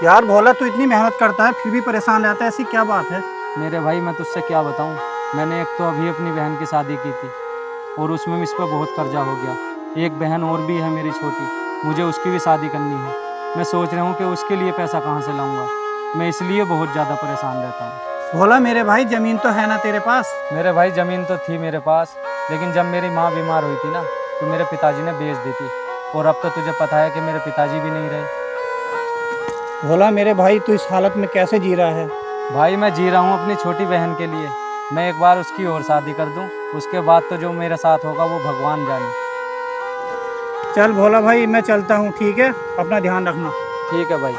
यार भोला, तू इतनी मेहनत करता है फिर भी परेशान रहता है, ऐसी क्या बात है? मेरे भाई मैं तुझसे क्या बताऊं। मैंने एक तो अभी अपनी बहन की शादी की थी और उसमें इस पर बहुत कर्जा हो गया। एक बहन और भी है मेरी छोटी, मुझे उसकी भी शादी करनी है। मैं सोच रहा हूँ कि उसके लिए पैसा कहाँ से लाऊंगा। मैं इसलिए बहुत ज़्यादा परेशान रहता हूँ। भोला मेरे भाई, जमीन तो है ना तेरे पास? मेरे भाई ज़मीन तो थी मेरे पास, लेकिन जब मेरी माँ बीमार हुई थी ना तो मेरे पिताजी ने बेच दी थी। और अब तो तुझे पता है कि मेरे पिताजी भी नहीं रहे। भोला मेरे भाई, तू इस हालत में कैसे जी रहा है? भाई मैं जी रहा हूँ अपनी छोटी बहन के लिए। मैं एक बार उसकी और शादी कर दूँ, उसके बाद तो जो मेरे साथ होगा वो भगवान जाने। चल भोला भाई, मैं चलता हूँ, ठीक है? अपना ध्यान रखना। ठीक है भाई।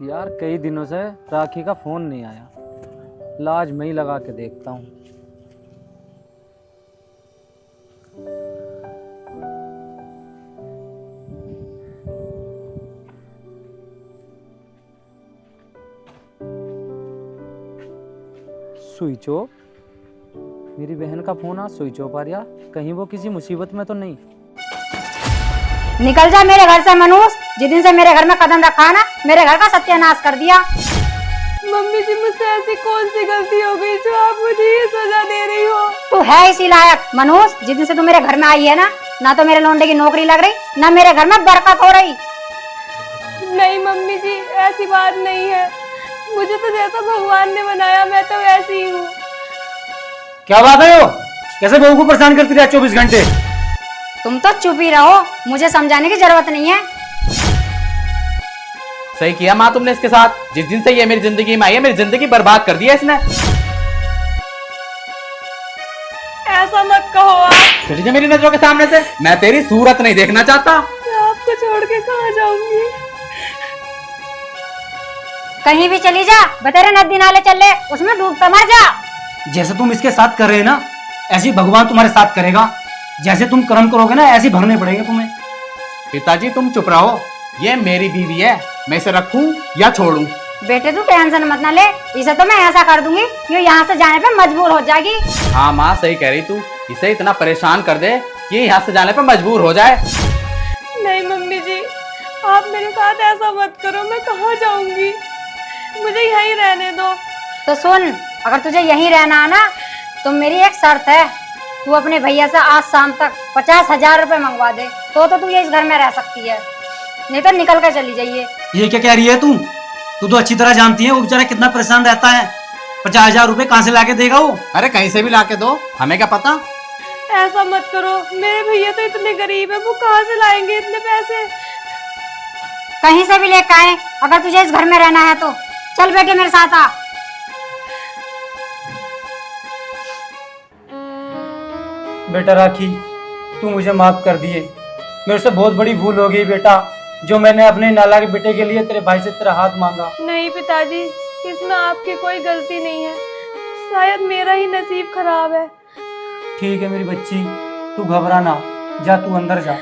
यार कई दिनों से राखी का फोन नहीं आया। लाज मैं ही लगा के देखता हूँ। Switch off. मेरी बहन का फोन आज स्विच ऑफ आ रहा। कहीं वो किसी मुसीबत में तो नहीं। निकल जा मेरे घर से मनूस। जिस दिन से मेरे घर में कदम रखा है ना, मेरे घर का सत्यानाश कर दिया। मम्मी जी, मुझसे ऐसी कौन सी गलती हो गई जो आप मुझे ये सजा दे रही हो? तू है इसी लायक मनूस। जिस दिन से तू मेरे घर में आई है ना तो मेरे लौंडे की नौकरी लग रही, ना मेरे घर में बरकत हो रही। नहीं मम्मी जी, ऐसी बात नहीं है। मुझे तो जैसा भगवान ने बनाया मैं तो वैसी ही हूँ। क्या बात है? वो कैसे बहू को परेशान करती रहा 24 घंटे? तुम तो चुप ही रहो, मुझे समझाने की जरूरत नहीं है। सही किया माँ तुमने इसके साथ। जिस दिन से ये मेरी जिंदगी में आई है, मेरी जिंदगी बर्बाद कर दिया इसने। ऐसा मत कहो आप। चली जा मेरी नजरों के सामने से। मैं तेरी सूरत नहीं देखना चाहता। मैं आपको छोड़ के कहाँ जाऊंगी? कहीं भी चली जा, बतेरे नदी नाले चल ले, उसमें डूबता मर जा। जैसे तुम इसके साथ कर रहे हैं ना, ऐसे ही भगवान तुम्हारे साथ करेगा। जैसे तुम कर्म करोगे ना, ऐसे भरने पड़ेंगे तुम्हें। पिताजी तुम चुप रहो। ये मेरी बीवी है, मैं इसे रखूं या छोड़ूं? बेटे तू टेंशन मत ना ले, इसे तो मैं ऐसा कर दूंगी ये यहाँ से जाने पे मजबूर हो जाएगी। हाँ माँ सही कह रही तू। इसे इतना परेशान कर दे कि यहाँ से जाने पर मजबूर हो जाए। नहीं मम्मी जी, आप मेरे साथ ऐसा मत करो। मैं कहाँ जाऊंगी? मुझे यहीं रहने दो। तो सुन, अगर तुझे यहीं रहना है ना तो मेरी एक शर्त है। तू अपने भैया से आज शाम तक 50,000 रुपए मंगवा दे तो तू ये इस घर में रह सकती है, नहीं तो निकल कर चली जाइए। ये क्या कह रही है तू? तू तो अच्छी तरह जानती है वो बेचारा कितना परेशान रहता है। 50,000 रुपए कहाँ से लाके देगा वो? अरे कहीं से भी लाके दो, हमें क्या पता। ऐसा मत करो, मेरे भैया तो इतने गरीब है, वो कहाँ से लाएंगे इतने पैसे? कहीं से भी लेकर आए, अगर तुझे इस घर में रहना है तो चल बेटे मेरे साथ आ। बेटा राखी, तू मुझे माफ कर दिए। मेरे से बहुत बड़ी भूल हो गई बेटा, जो मैंने अपने नालायक बेटे के लिए तेरे भाई से तेरा हाथ मांगा। नहीं पिताजी, इसमें आपकी कोई गलती नहीं है। शायद मेरा ही नसीब खराब है। ठीक है मेरी बच्ची, तू घबरा ना, जा तू अंदर जा।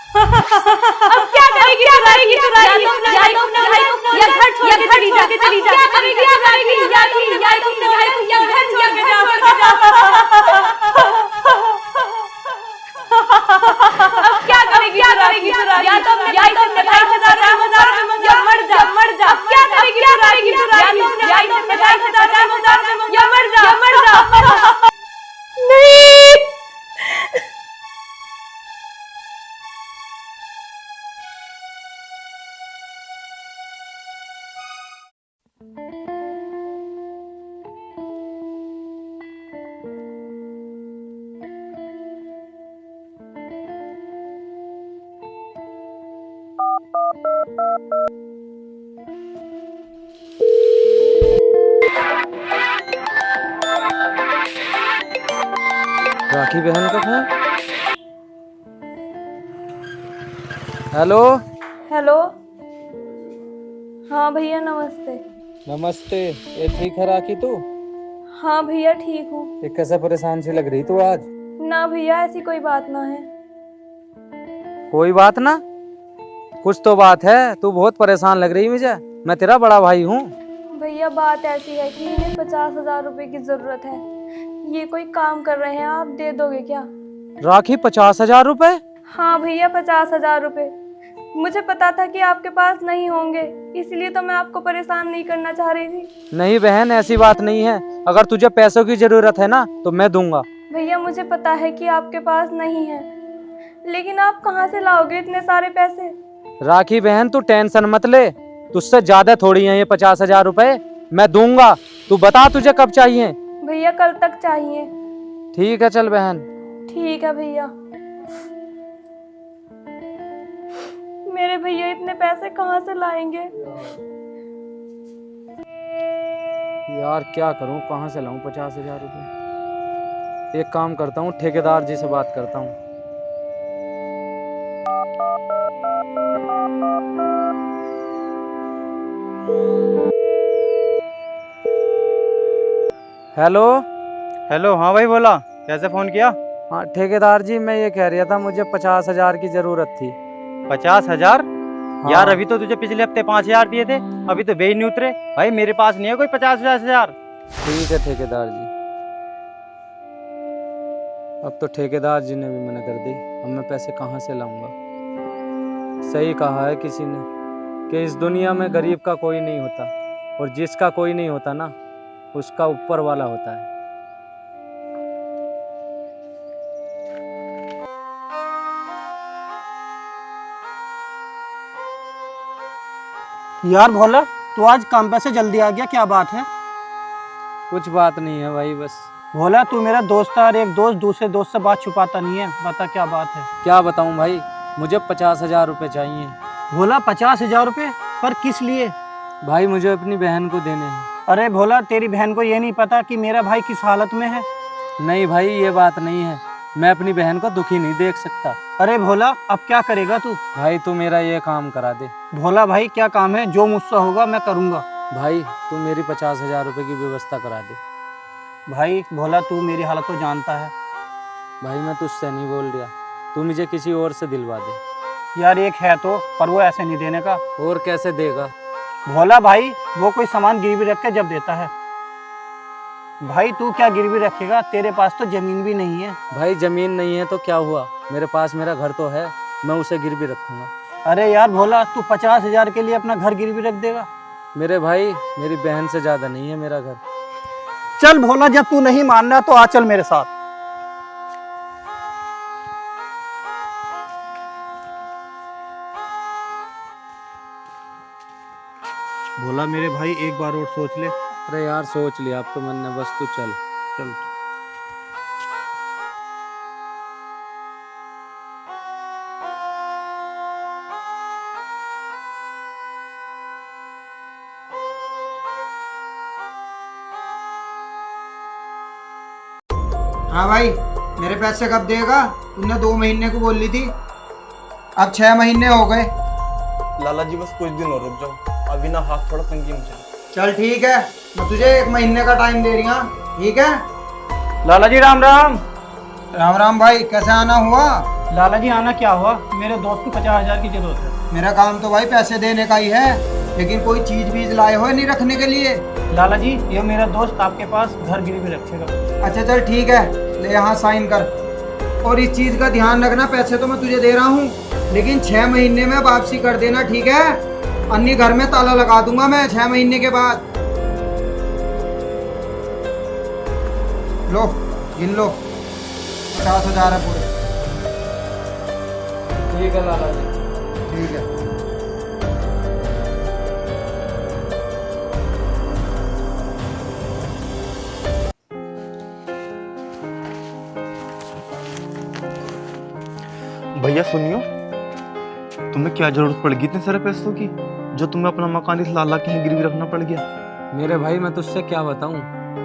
अब क्या करेगी तू राखी? या तो अपना भाई को या घर छोड़ के चली जा। क्या करेगी तू राखी? या तो अपने भाई को या घर छोड़ के जा। अब क्या करेगी तू राखी? या तो अपने भाई से 50,000 या मर जा। अब क्या करेगी तू राखी? या तो अपने भाई से 50,000 या मर जा। नहीं। राखी बहन का फोन। हेलो। हेलो। हाँ भैया नमस्ते। नमस्ते। ये ठीक है राखी तू? हाँ भैया ठीक हूँ। ये कैसे परेशान सी लग रही तू आज? ना भैया ऐसी कोई बात ना है। कोई बात ना? कुछ तो बात है। तू बहुत परेशान लग रही मुझे। मैं तेरा बड़ा भाई हूँ। भैया बात ऐसी है कि इन्हें 50,000 रुपए की जरूरत है। ये कोई काम कर रहे हैं, आप दे दोगे क्या? राखी 50,000 रुपए? हाँ भैया 50,000 रुपए। मुझे पता था कि आपके पास नहीं होंगे, इसलिए तो मैं आपको परेशान नहीं करना चाह रही थी। नहीं बहन, ऐसी बात नहीं है। अगर तुझे पैसों की जरूरत है ना तो मैं दूंगा। भैया मुझे पता है कि आपके पास नहीं है, लेकिन आप कहाँ से लाओगे इतने सारे पैसे? राखी बहन तू टेंशन मत ले, तुझसे ज्यादा थोड़ी है ये 50,000 रुपए। मैं दूंगा। तू बता तुझे कब चाहिए? भैया कल तक चाहिए। ठीक है चल बहन। ठीक है भैया। मेरे भैया इतने पैसे कहाँ से लाएंगे? यार क्या करूं, कहाँ से लाऊं 50,000 रुपए? एक काम करता हूँ, ठेकेदार जी से बात करता हूँ। हेलो। हेलो। हाँ भाई बोला, कैसे फ़ोन किया? हाँ ठेकेदार जी, मैं ये कह रहा था मुझे 50,000 की जरूरत थी। 50,000? हाँ। यार अभी तो तुझे पिछले हफ्ते 5,000 दिए थे, अभी तो बे ही नहीं उतरे। भाई मेरे पास नहीं है कोई 50,000। ठीक है ठेकेदार जी। अब तो ठेकेदार जी ने भी मना कर दी। अब मैं पैसे कहाँ से लाऊंगा? सही कहा है किसी ने कि इस दुनिया में गरीब का कोई नहीं होता, और जिसका कोई नहीं होता ना उसका ऊपर वाला होता है। यार भोला, तू आज काम पे से जल्दी आ गया, क्या बात है? कुछ बात नहीं है भाई, बस। भोला तू मेरा दोस्त है और एक दोस्त दूसरे दोस्त से बात छुपाता नहीं है। बता क्या बात है? क्या बताऊं भाई, मुझे 50,000 रुपये चाहिए। भोला 50,000 रुपये? पर किस लिए? भाई मुझे अपनी बहन को देने हैं। अरे भोला, तेरी बहन को ये नहीं पता कि मेरा भाई किस हालत में है? नहीं भाई ये बात नहीं है, मैं अपनी बहन को दुखी नहीं देख सकता। अरे भोला अब क्या करेगा तू? भाई तू मेरा ये काम करा दे। भोला भाई क्या काम है? जो मुझसे होगा मैं करूँगा। भाई तू मेरी 50,000 रुपये की व्यवस्था करा दे। भाई भोला तू मेरी हालत तो जानता है। भाई मैं तुझसे नहीं बोल रहा, तू मुझे किसी और से दिलवा दे। यार एक है तो, पर वो ऐसे नहीं देने का। और कैसे देगा? भोला भाई वो कोई सामान गिरवी रख के जब देता है। भाई तू क्या गिरवी रखेगा? तेरे पास तो जमीन भी नहीं है। भाई जमीन नहीं है तो क्या हुआ, मेरे पास मेरा घर तो है, मैं उसे गिरवी रखूंगा। अरे यार भोला, तू 50,000 के लिए अपना घर गिरवी रख देगा? मेरे भाई मेरी बहन से ज्यादा नहीं है मेरा घर। चल भोला, जब तू नहीं मान रहा तो आ चल मेरे साथ। भोला मेरे भाई एक बार और सोच ले। अरे यार सोच लिया अब तो मैंने, बस तू चल। चल। हाँ भाई, मेरे पैसे कब देगा? तुमने 2 महीने को बोल ली थी, अब 6 महीने हो गए। लाला जी बस कुछ दिन और रुक जाओ, अभी ना हाथ थोड़ा तंगी मुझे। चल ठीक है, मैं तुझे 1 महीने का टाइम दे रही हूँ, ठीक है? लाला जी राम राम। राम राम भाई, कैसे आना हुआ? लाला जी आना क्या हुआ, मेरे दोस्त को 50,000 की जरूरत है। मेरा काम तो भाई पैसे देने का ही है, लेकिन कोई चीज बीज लाए हो नहीं रखने के लिए? लाला जी ये मेरा दोस्त आपके पास घर गिरवी रखेगा। अच्छा चल ठीक है, ले यहाँ साइन कर। और इस चीज का ध्यान रखना, पैसे तो मैं तुझे दे रहा हूँ, लेकिन 6 महीने में वापसी कर देना, ठीक है? अन्य घर में ताला लगा दूंगा मैं 6 महीने के बाद। लो गिन लो, 50,000 है पूरे। ठीक है लाला जी। ठीक है। भैया सुनियो, तुम्हें क्या जरूरत पड़ गई इतने सारे पैसों की, जो तुम्हें अपना मकान इस लाला के यहाँ गिरवी रखना पड़ गया? मेरे भाई मैं तुझसे क्या बताऊं,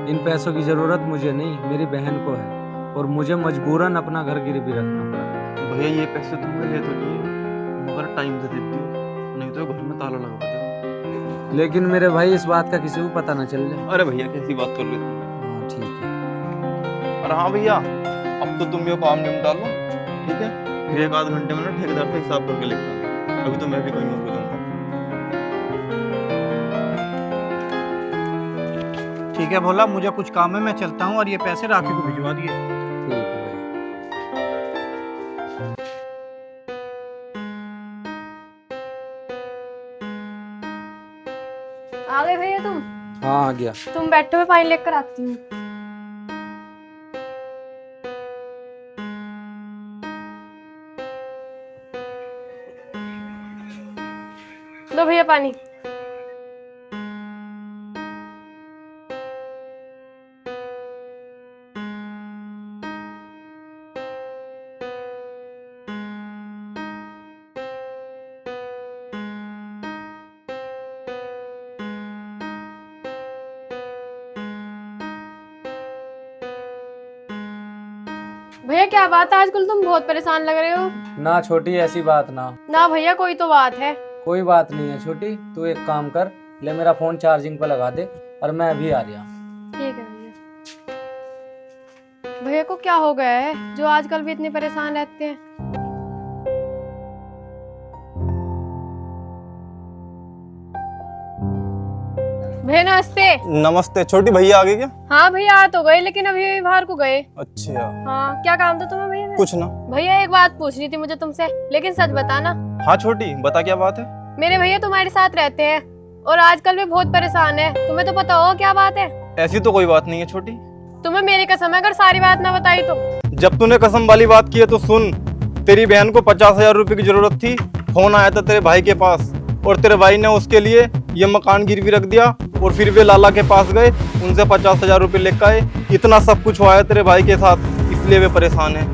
इन पैसों की ज़रूरत मुझे नहीं, मेरी बहन को है, और मुझे मजबूरन अपना घर गिरवी रखना पड़ा। भैया ये पैसे तुमने ले तो लिए, मगर टाइम से दे दियो, नहीं तो घर में ताला लगवा दो। लेकिन मेरे भाई इस बात का किसी को पता ना चल जाए। अरे भैया कैसी बात कर रहे हो? हाँ ठीक है। अरे हाँ भैया, अब तो तुम ये काम निपटा लो, ठीक है? फिर 1 आध घंटे में ना ठेकेदार से हिसाब करके लिखता, अभी तो मैं भी कहीं और जाऊंगा। ठीक है भोला, मुझे कुछ काम है, मैं चलता हूँ, और ये पैसे राखी को भिजवा दिए। ठीक है भाई। आ गए भैया तुम? हाँ आ गया। तुम बैठो, मैं पानी लेकर आती हूँ। लो भैया पानी। भैया क्या बात है, आजकल तुम बहुत परेशान लग रहे हो। ना छोटी ऐसी बात ना। ना भैया कोई तो बात है। कोई बात नहीं है छोटी, तू एक काम कर, ले मेरा फोन चार्जिंग पर लगा दे, और मैं अभी आ रहा। ठीक है भैया। भैया को क्या हो गया है जो आजकल भी इतने परेशान रहते हैं? भैया नमस्ते। नमस्ते, छोटी भैया आ गई क्या? हाँ भैया आ तो गए, लेकिन अभी बाहर को गए। अच्छा। हाँ क्या काम था तुम्हें भैया? कुछ ना। भैया एक बात पूछनी थी मुझे तुमसे, लेकिन सच बताना। हाँ छोटी बता, क्या बात है? मेरे भैया तुम्हारे साथ रहते हैं और आजकल भी बहुत परेशान है, तुम्हें तो पता होगा क्या बात है। ऐसी तो कोई बात नहीं है छोटी। तुम्हें मेरी कसम है, अगर सारी बात ना बताई तो। जब तूने कसम वाली बात की है तो सुन, तेरी बहन को 50,000 रुपए की जरूरत थी, फोन आया था तेरे भाई के पास, और तेरे भाई ने उसके लिए ये मकान गिरवी रख दिया, और फिर वे लाला के पास गए, उनसे 50,000 रुपए लेकर आए। इतना सब कुछ हुआ है तेरे भाई के साथ, इसलिए वे परेशान हैं।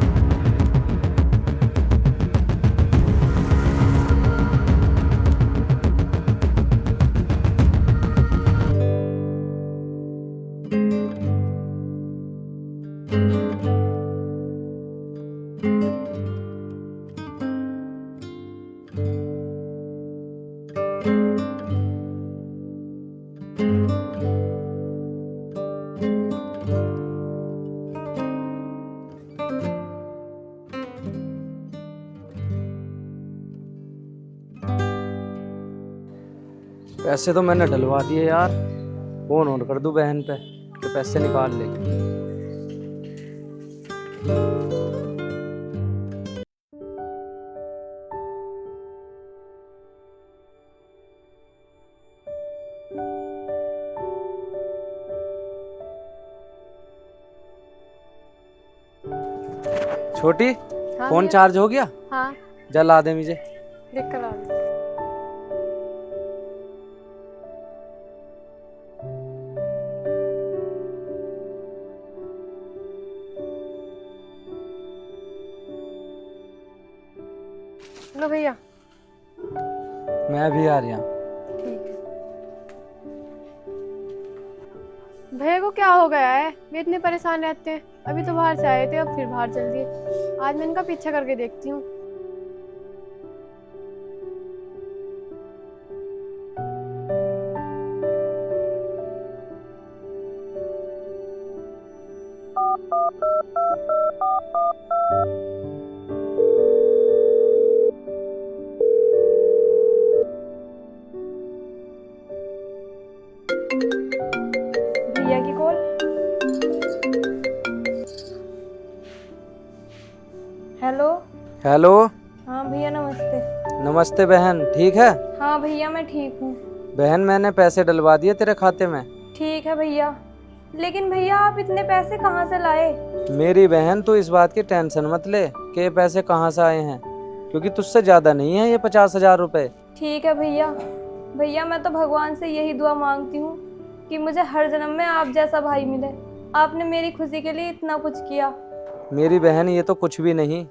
पैसे तो मैंने डलवा दिए यार, फोन ऑन कर दूं बहन पे तो पैसे निकाल ले। छोटी हाँ फोन भैया? चार्ज हो गया? हाँ जा ला दे मुझे। देख कर आ रही हूँ। लो भैया। मैं भी आ रहा। ठीक है। भैया को क्या हो गया है, वे इतने परेशान रहते हैं। अभी तो बाहर से आए थे, अब फिर बाहर चल दिए। आज मैं इनका पीछा करके देखती हूँ। हेलो। हाँ भैया नमस्ते। नमस्ते बहन, ठीक है? हाँ भैया मैं ठीक हूँ। बहन मैंने पैसे डलवा दिए तेरे खाते में। ठीक है भैया, लेकिन भैया आप इतने पैसे कहाँ से लाए? मेरी बहन तू इस बात की टेंशन मत ले कि ये पैसे कहाँ से आए हैं, क्योंकि तुझसे ज़्यादा नहीं है ये 50,000 रुपये। ठीक है भैया। भैया मैं तो भगवान से यही दुआ मांगती हूँ कि मुझे हर जन्म में आप जैसा भाई मिले। आपने मेरी खुशी के लिए इतना कुछ किया। मेरी बहन ये तो कुछ भी नहीं,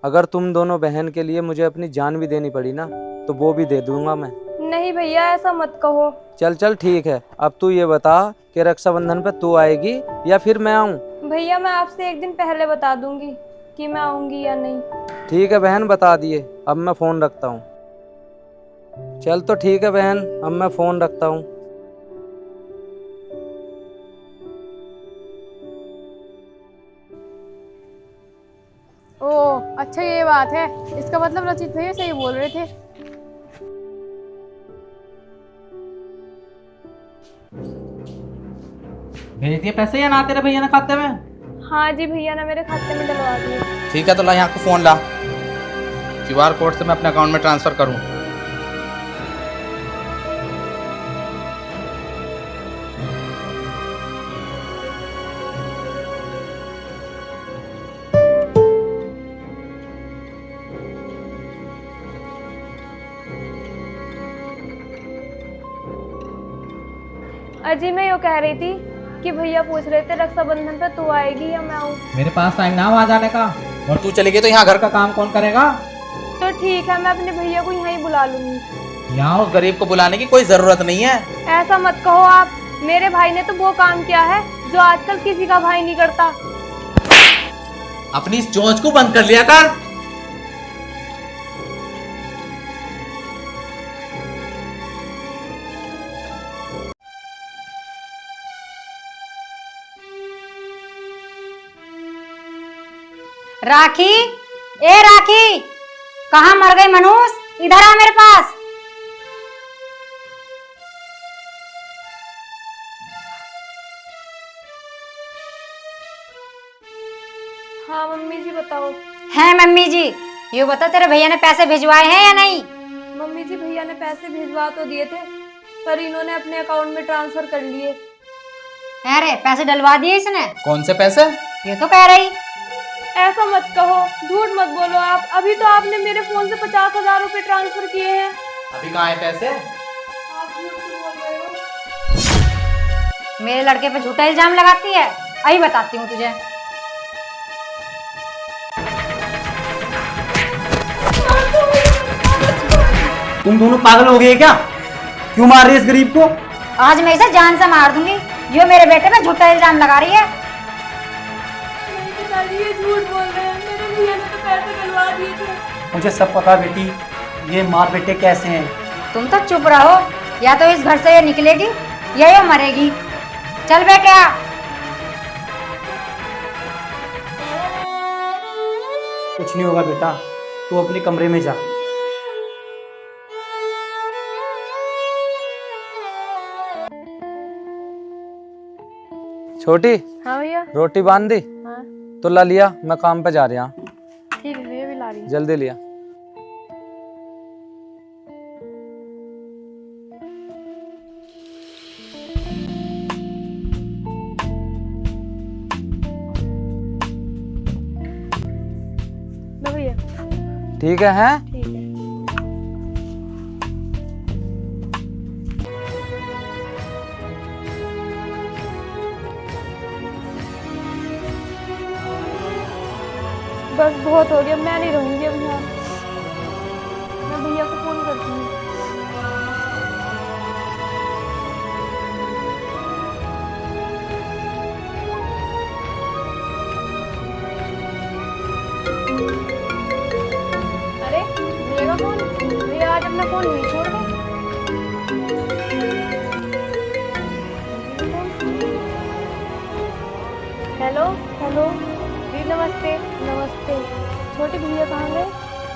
अगर तुम दोनों बहन के लिए मुझे अपनी जान भी देनी पड़ी ना तो वो भी दे दूंगा मैं। नहीं भैया ऐसा मत कहो। चल चल ठीक है, अब तू ये बता कि रक्षाबंधन पे तू आएगी या फिर मैं आऊँ? भैया मैं आपसे एक दिन पहले बता दूंगी कि मैं आऊंगी या नहीं। ठीक है बहन, बता दिए। अब मैं फ़ोन रखता हूँ। चल तो ठीक है बहन, अब मैं फ़ोन रखता हूँ। ओह अच्छा ये बात है, इसका मतलब रचित भैया सही बोल रहे थे। भेज दिए पैसे या ना तेरे भैया ने खाते में? हाँ जी भैया ने मेरे खाते में डलवा दिए। ठीक है, तो ला यहाँ को फोन ला, QR कोड से मैं अपने अकाउंट में ट्रांसफर करूँ। अजी मैं यूँ कह रही थी कि भैया पूछ रहे थे रक्षाबंधन पे तू आएगी या मैं आऊँ। मेरे पास टाइम ना वहाँ जाने का, और तू चली गई तो यहाँ घर का काम कौन करेगा? तो ठीक है, मैं अपने भैया को यहीं बुला लूंगी। यहाँ उस गरीब को बुलाने की कोई जरूरत नहीं है। ऐसा मत कहो आप, मेरे भाई ने तो वो काम किया है जो आजकल किसी का भाई नहीं करता। अपनी इस चोंच को बंद कर लिया कर। राखी, ए राखी, कहाँ मर गई मनूस? इधर आ मेरे पास। हाँ मम्मी जी बताओ। है मम्मी जी, ये बता तेरे भैया ने पैसे भिजवाए हैं या नहीं? मम्मी जी भैया ने पैसे भिजवा तो दिए थे, पर इन्होंने अपने अकाउंट में ट्रांसफर कर लिए। अरे पैसे डलवा दिए इसने? कौन से पैसे? ये तो कह रही। ऐसा मत कहो, झूठ मत बोलो आप। अभी तो आपने मेरे फोन से 50,000 रुपए ट्रांसफर किए हैं। अभी कहाँ है पैसे? आप झूठ क्यों बोल रहे हो? मेरे लड़के पे झूठा इल्जाम लगाती है। अभी बताती हूँ तुझे। तुम दोनों पागल हो गए क्या? क्यों मार रही है इस गरीब को? आज मैं इसे जान से मार दूंगी, जो मेरे बेटे पे झूठा इल्जाम लगा रही है। नहीं पिताजी ये झूठ बोल रहे हैं, मेरे भैया ने तो पैसे डलवा दिए थे। मुझे सब पता बेटी, ये माँ बेटे कैसे हैं। तुम तो चुप रहो, या तो इस घर से ये निकलेगी या ये मरेगी। चल बेटा। कुछ नहीं होगा बेटा, तू अपने कमरे में जा। छोटी, हाँ भैया। रोटी बांध दी? हाँ तो ला लिया, मैं काम पे जा रहा हूँ। ठीक है भैया, भी ला रही हूँ। जल्दी लिया। लो भैया। ठीक है, हैं? ठीक है। बस बहुत हो गया, मैं नहीं रहूंगी अब यहाँ। मैं भैया को फोन करती हूँ। अरे भैया का फोन, भैया आज अपना फोन नहीं छोड़ दे। हेलो हेलो दीदी नमस्ते। नमस्ते। छोटी भैया कहाँ गए?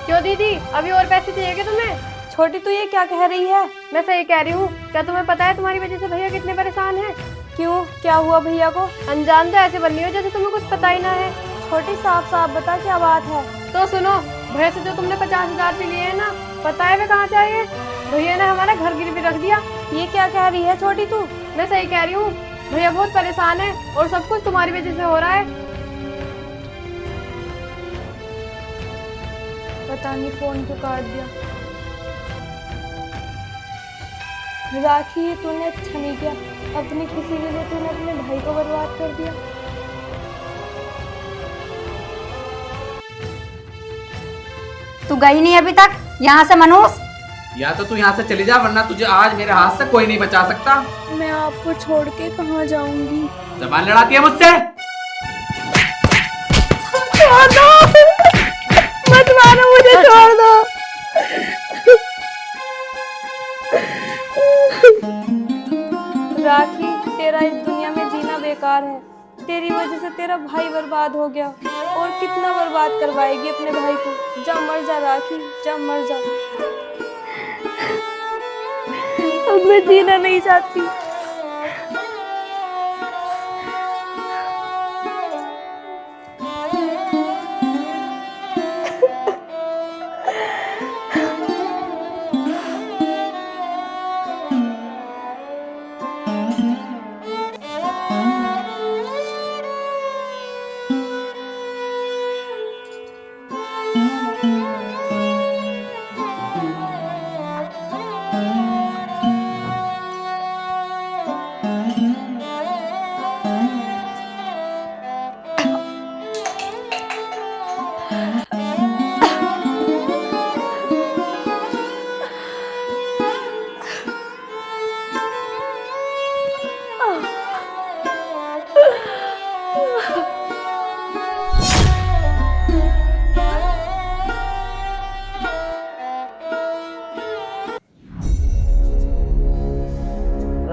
क्यों दीदी, अभी और पैसे चाहिए क्या तुम्हें? छोटी तू ये क्या कह रही है? मैं सही कह रही हूँ। क्या तुम्हें पता है तुम्हारी वजह से भैया कितने परेशान हैं? क्यों, क्या हुआ भैया को? अनजान तो ऐसे बन रही हो जैसे तुम्हें कुछ पता ही ना है। छोटी साफ साफ बता क्या बात है? तो सुनो, भैया से जो तुमने 50,000 रुपये लिए हैं ना, पता है वे कहाँ से आए हैं? भैया ने हमारा घर गिरवी रख दिया। ये क्या कह रही है छोटी तू? मैं सही कह रही हूँ, भैया बहुत परेशान है और सब कुछ तुम्हारी वजह से हो रहा है। पता नहीं फोन क्यों काट दिया। राखी, ये तूने अच्छा नहीं किया। अपनी खुशी के लिए तूने अपने भाई को बर्बाद कर दिया। तू गई नहीं अभी तक यहाँ से मनोज? या तो तू यहाँ से चली जा, वरना तुझे आज मेरे हाथ से कोई नहीं बचा सकता। मैं आपको छोड़ के कहाँ जाऊंगी? जबान लड़ाती है मुझसे? मत मारो मुझे, छोड़ दो। राखी, तेरा इस दुनिया में जीना बेकार है। तेरी वजह से तेरा भाई बर्बाद हो गया, और कितना बर्बाद करवाएगी अपने भाई को। जा मर जा राखी, जा मर जा। अब मैं जीना नहीं चाहती।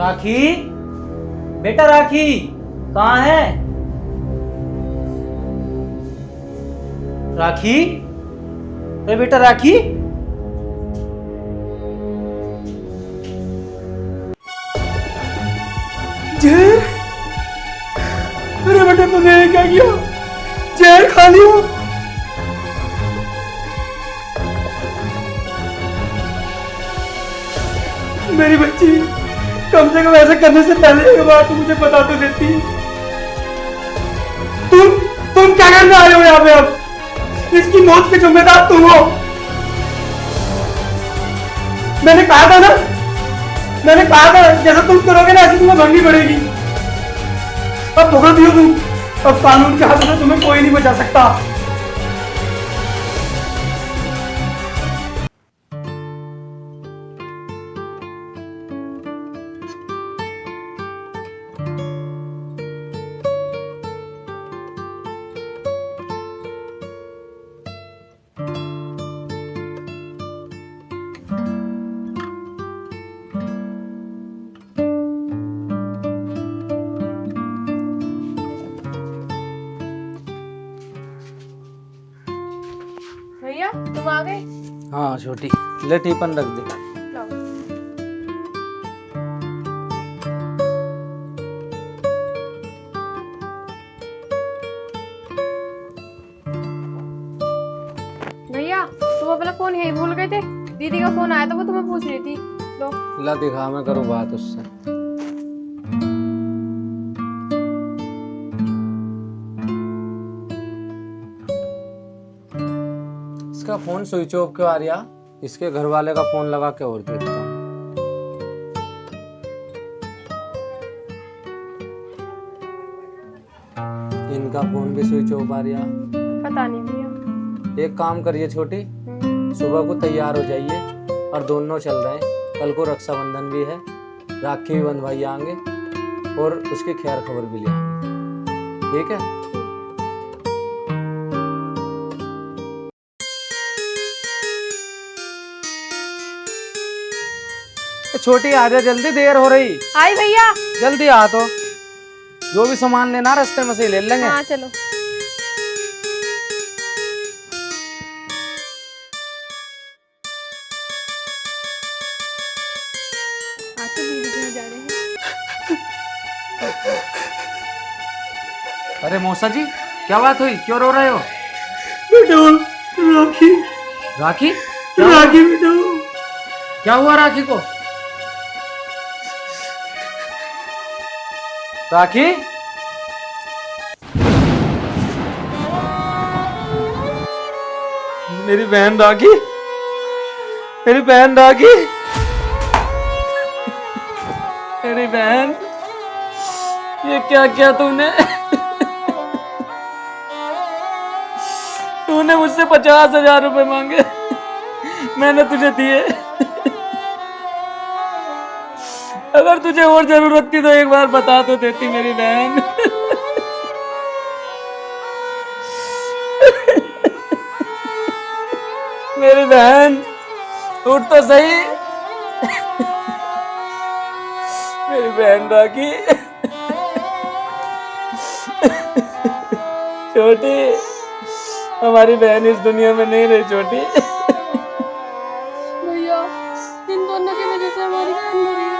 राखी, बेटा राखी कहाँ है? राखी, अरे बेटा राखी। जहर, अरे बेटा तुमने क्या किया? जहर खा लिया? मेरी बच्ची, कम से कम ऐसा करने से पहले एक बार तुम मुझे बता तो देती। तुम क्या करने आए हो यहाँ पे? अब इसकी मौत के जिम्मेदार तुम हो। मैंने कहा था ना, मैंने कहा था जैसा तुम करोगे ना ऐसे तुम्हें भरनी पड़ेगी। अब भुगत दियो तुम। अब कानून के हाथों से तुम्हें कोई नहीं बचा सकता। भैया तुम आ गए? हाँ छोटी, ले टिफिन रख दे। लाओ। भैया तुम अपना फोन यहीं भूल गए थे। दीदी का फोन आया था, वो तुम्हें पूछ रही थी। लो। ला दिखा, मैं करूँ बात उससे। इसका फोन स्विच ऑफ क्यों आ रहा? इसके घर वाले का फोन लगा के और देखता हूँ। इनका फोन भी स्विच ऑफ आ रहा। पता नहीं भैया। एक काम करिए छोटी, सुबह को तैयार हो जाइए और दोनों चल रहे हैं। कल को रक्षाबंधन भी है, राखी भी बंधवाई आएंगे और उसकी खैर खबर भी ले आएंगे। ठीक है? छोटी आ जा जल्दी, देर हो रही। आई भैया। जल्दी आ, तो जो भी सामान लेना रास्ते में से ले लेंगे। हाँ चलो। आज तो दीदी के यहाँ जा रहे हैं। अरे मौसा जी, क्या बात हुई? क्यों रो रहे हो? राखी राखी? राखी बेटा, क्या हुआ राखी को? राखी? मेरी बहन राखी, मेरी बहन राखी, मेरी बहन, ये क्या किया तूने? तूने मुझसे 50,000 रुपए मांगे, मैंने तुझे दिए। अगर तुझे और जरूरत थी तो एक बार बता तो देती मेरी बहन। मेरी बहन, उठ तो सही। मेरी बहन राखी, छोटी, हमारी बहन इस दुनिया में नहीं रही छोटी। भैया, इन दोनों की वजह से हमारी बहन मरी है।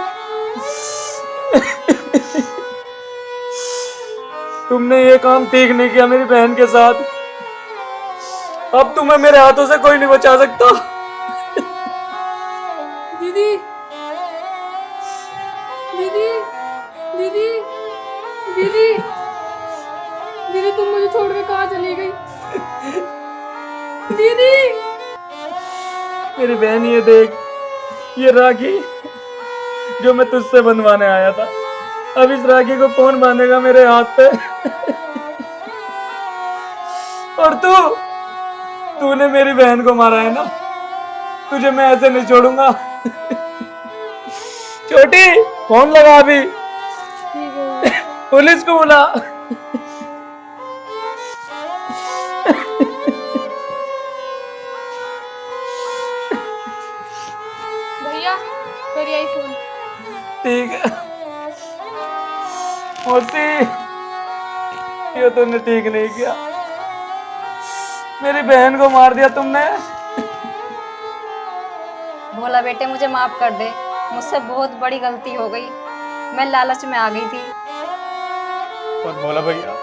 तुमने ये काम ठीक नहीं किया मेरी बहन के साथ। अब तुम्हें मेरे हाथों से कोई नहीं बचा सकता। दीदी, दीदी, दीदी, दीदी, दीदी, तुम मुझे छोड़ के कहाँ चली गई? दीदी, मेरी बहन, ये देख, ये राखी जो मैं तुझसे बंधवाने आया था, अब इस राखी को कौन बांधेगा मेरे हाथ पे? और तूने मेरी बहन को मारा है ना, तुझे मैं ऐसे नहीं छोड़ूंगा। छोटी, फोन लगा अभी, पुलिस को बुला। भैया, मेरी आई फोन। ठीक है मौसी, ये तूने ठीक नहीं किया, मेरी बहन को मार दिया तुमने। भोला बेटे, मुझे माफ कर दे, मुझसे बहुत बड़ी गलती हो गई, मैं लालच में आ गई थी। पर भोला भैया,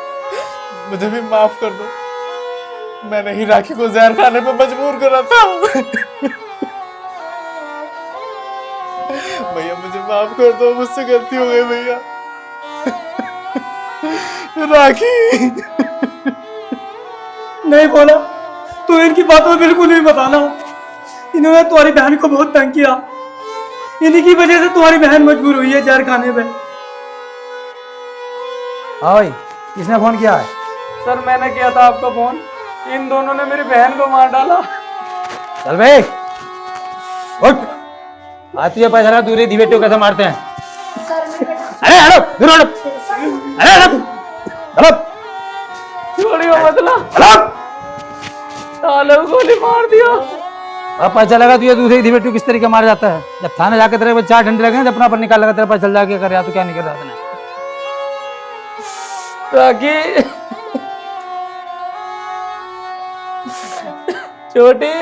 मुझे भी माफ कर दो, मैंने ही राखी को जहर खाने पे मजबूर करा था। भैया मुझे माफ कर दो, मुझसे गलती हो गई भैया। राखी नहीं बोला, तू इनकी बातों में बिल्कुल नहीं बताना। इन्होंने तुम्हारी बहन को बहुत तंग किया, इन्हीं की वजह से तुम्हारी बहन मजबूर हुई है जहर खाने पे। हाँ भाई, किसने फोन किया है? सर, मैंने किया था आपका फोन, इन दोनों ने मेरी बहन को मार डाला। चल भाई, उठ। आज तुझे पता चला दूरी दिवेटियों कैसे मारते हैं? अरे हटो, दूर हटो। अरे हटो, हटो, छोड़ियो मतलब, हटो। साले को गोली मार दिया। अब पता चलेगा तुझे दूसरी दिवेटियों किस तरीके मारा जाता है। जब थाने जाके तेरे पे 4 डंडे लगे, जब अपना पर निकाल लगा, तेरे पास चल जाके कर रहा तो क्या नहीं कर रहा तूने? राखी, छोटी,